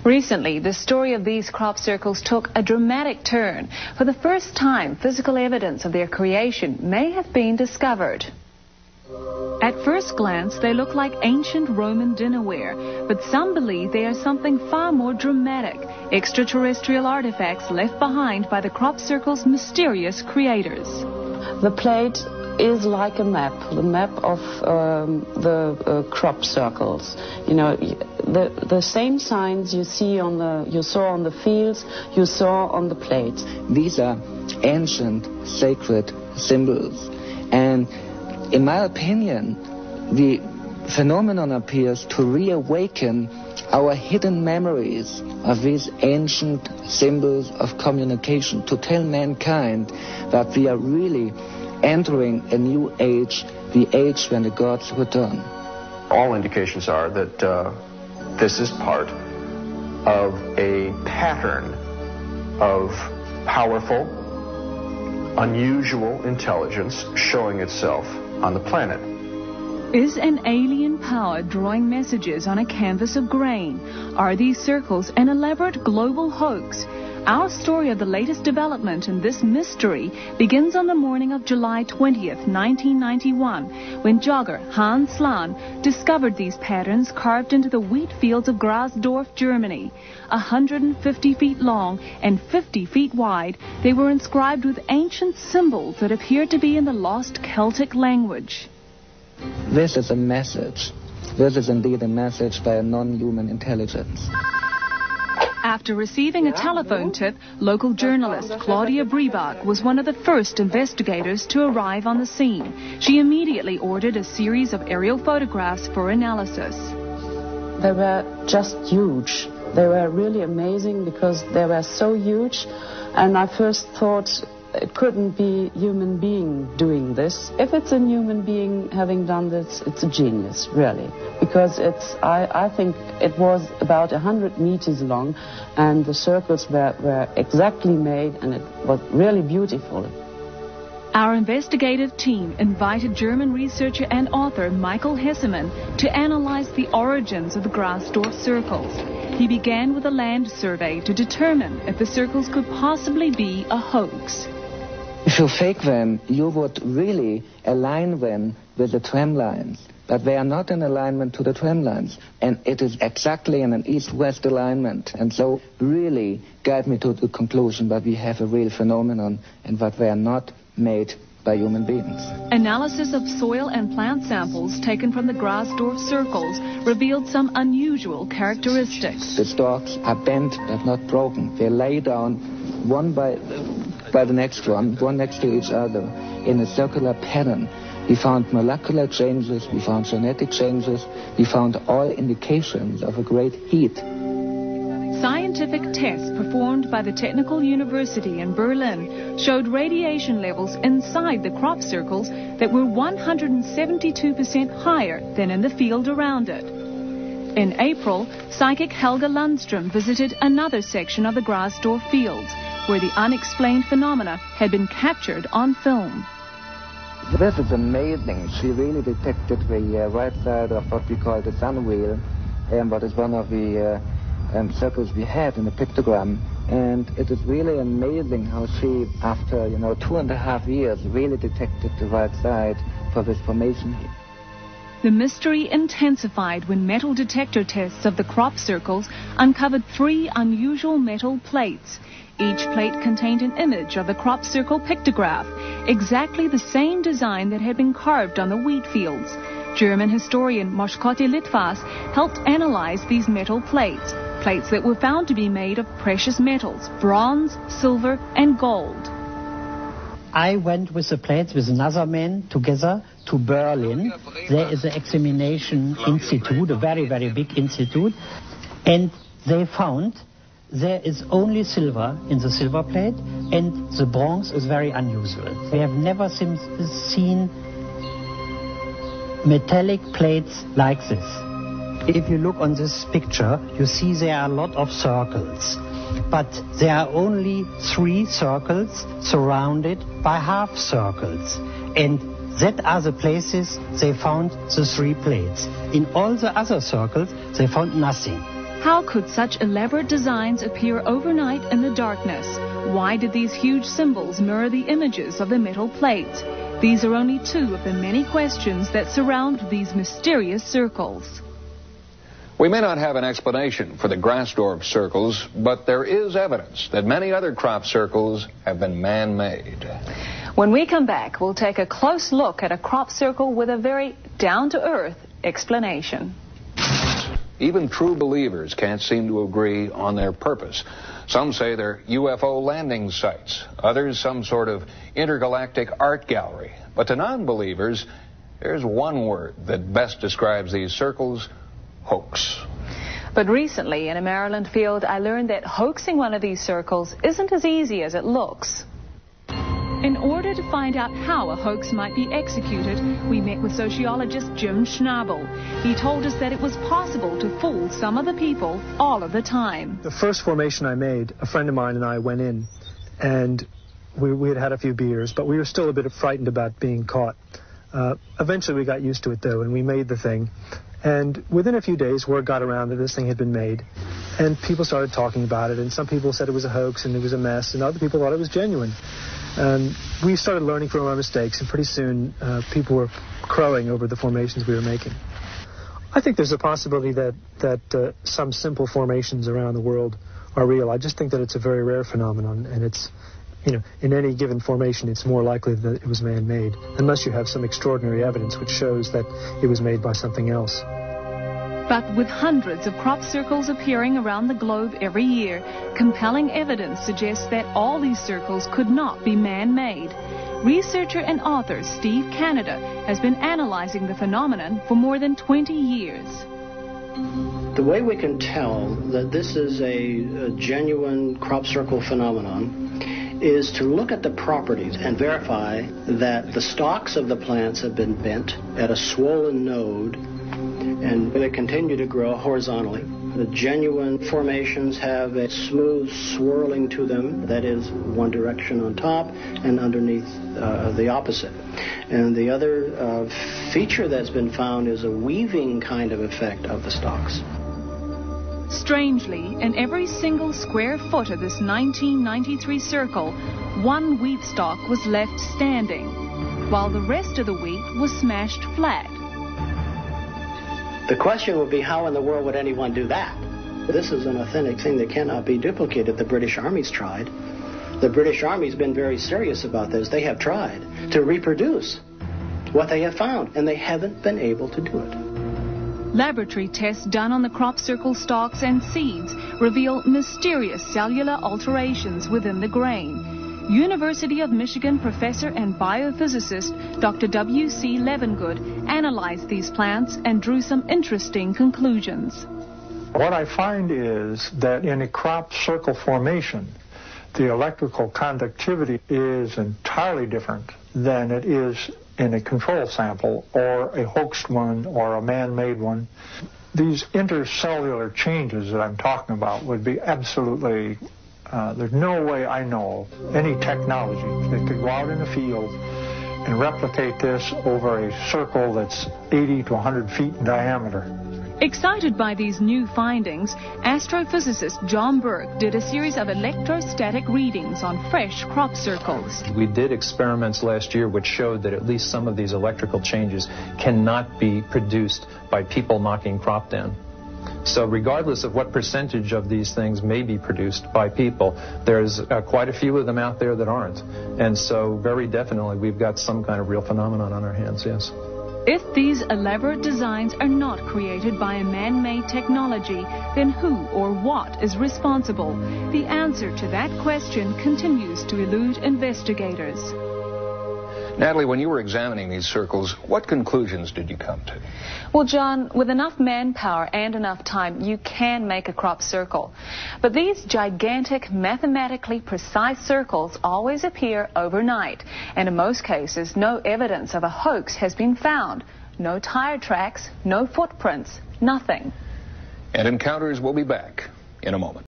Recently, the story of these crop circles took a dramatic turn. For the first time, physical evidence of their creation may have been discovered. At first glance, they look like ancient Roman dinnerware, but some believe they are something far more dramatic, extraterrestrial artifacts left behind by the crop circle's mysterious creators. The plate is like a map, the map of the crop circles. You know, the same signs you saw on the fields, you saw on the plate. These are ancient sacred symbols, and in my opinion, the phenomenon appears to reawaken our hidden memories of these ancient symbols of communication, to tell mankind that we are really entering a new age, the age when the gods return. All indications are that this is part of a pattern of powerful, unusual intelligence showing itself on the planet. Is an alien power drawing messages on a canvas of grain? Are these circles an elaborate global hoax? Our story of the latest development in this mystery begins on the morning of July 20th, 1991, when jogger Hans Slan discovered these patterns carved into the wheat fields of Grasdorf, Germany. 150 feet long and 50 feet wide, they were inscribed with ancient symbols that appeared to be in the lost Celtic language. This is a message. This is indeed a message by a non-human intelligence. After receiving a telephone tip, local journalist Claudia Bribach was one of the first investigators to arrive on the scene. She immediately ordered a series of aerial photographs for analysis. They were just huge. They were really amazing because they were so huge, and I first thought it couldn't be a human being doing this. If it's a human being having done this, it's a genius, really. Because I think it was about 100 meters long, and the circles were exactly made, and it was really beautiful. Our investigative team invited German researcher and author Michael Hessemann to analyze the origins of the Grasdorf circles. He began with a land survey to determine if the circles could possibly be a hoax. If you fake them, you would really align them with the tram lines. But they are not in alignment to the tram lines. And it is exactly in an east-west alignment. And so really guide me to the conclusion that we have a real phenomenon and that they are not made by human beings. Analysis of soil and plant samples taken from the Grasdorf circles revealed some unusual characteristics. The stalks are bent but not broken. They lay down one by the next one next to each other in a circular pattern. We found molecular changes, we found genetic changes, we found all indications of a great heat. Scientific tests performed by the Technical University in Berlin showed radiation levels inside the crop circles that were 172% higher than in the field around it. In April, psychic Helga Lundström visited another section of the Grasdorf fields, where the unexplained phenomena had been captured on film. This is amazing. She really detected the right side of what we call the sun wheel, and what is one of the circles we have in the pictogram. And it is really amazing how she, after 2.5 years, really detected the right side for this formation here. The mystery intensified when metal detector tests of the crop circles uncovered 3 unusual metal plates. Each plate contained an image of the crop circle pictograph, exactly the same design that had been carved on the wheat fields. German historian Mohrphaeus helped analyze these metal plates that were found to be made of precious metals, bronze, silver, and gold. I went with the plates with another man together to Berlin. There is an examination institute, a very, very big institute, and they found there is only silver in the silver plate, and the bronze is very unusual. They have never seen metallic plates like this. If you look on this picture, you see there are a lot of circles, but there are only 3 circles surrounded by half circles, and that are the places they found the 3 plates. In all the other circles, they found nothing. How could such elaborate designs appear overnight in the darkness? Why did these huge symbols mirror the images of the metal plates? These are only two of the many questions that surround these mysterious circles. We may not have an explanation for the Grasdorf circles, but there is evidence that many other crop circles have been man-made. When we come back, we'll take a close look at a crop circle with a very down-to-earth explanation. Even true believers can't seem to agree on their purpose. Some say they're UFO landing sites, others some sort of intergalactic art gallery. But to non-believers, there's one word that best describes these circles: hoax. But recently, in a Maryland field, I learned that hoaxing one of these circles isn't as easy as it looks. In order to find out how a hoax might be executed, we met with sociologist Jim Schnabel. He told us that it was possible to fool some of the people all of the time. The first formation I made, a friend of mine and I went in, and we had had a few beers, but we were still a bit frightened about being caught. Eventually we got used to it, though, and we made the thing. And within a few days, word got around that this thing had been made, and people started talking about it, and some people said it was a hoax and it was a mess, and other people thought it was genuine. We started learning from our mistakes, and pretty soon people were crowing over the formations we were making. I think there's a possibility that some simple formations around the world are real. I just think that it's a very rare phenomenon, and it's, in any given formation, it's more likely that it was man-made, unless you have some extraordinary evidence which shows that it was made by something else. But with hundreds of crop circles appearing around the globe every year, compelling evidence suggests that all these circles could not be man-made. Researcher and author Steve Canada has been analyzing the phenomenon for more than 20 years. The way we can tell that this is a genuine crop circle phenomenon is to look at the properties and verify that the stalks of the plants have been bent at a swollen node and they continue to grow horizontally. The genuine formations have a smooth swirling to them, that is one direction on top and underneath the opposite. And the other feature that's been found is a weaving kind of effect of the stalks. Strangely, in every single square foot of this 1993 circle, one wheat stalk was left standing, while the rest of the wheat was smashed flat. The question would be, how in the world would anyone do that? This is an authentic thing that cannot be duplicated. The British Army's tried. The British Army's been very serious about this. They have tried to reproduce what they have found, and they haven't been able to do it. Laboratory tests done on the crop circle stalks and seeds reveal mysterious cellular alterations within the grain. University of Michigan professor and biophysicist Dr. W.C. Levengood analyzed these plants and drew some interesting conclusions. What I find is that in a crop circle formation, the electrical conductivity is entirely different than it is in a control sample or a hoaxed one or a man-made one. These intercellular changes that I'm talking about would be absolutely, there's no way I know of any technology that could go out in the field and replicate this over a circle that's 80 to 100 feet in diameter. Excited by these new findings, astrophysicist John Burke did a series of electrostatic readings on fresh crop circles. We did experiments last year which showed that at least some of these electrical changes cannot be produced by people knocking crop down. So regardless of what percentage of these things may be produced by people, there's quite a few of them out there that aren't. And so very definitely we've got some kind of real phenomenon on our hands, yes. If these elaborate designs are not created by a man-made technology, then who or what is responsible? The answer to that question continues to elude investigators. Natalie, when you were examining these circles, what conclusions did you come to? Well, John, with enough manpower and enough time, you can make a crop circle. But these gigantic, mathematically precise circles always appear overnight. And in most cases, no evidence of a hoax has been found. No tire tracks, no footprints, nothing. And Encounters will be back in a moment.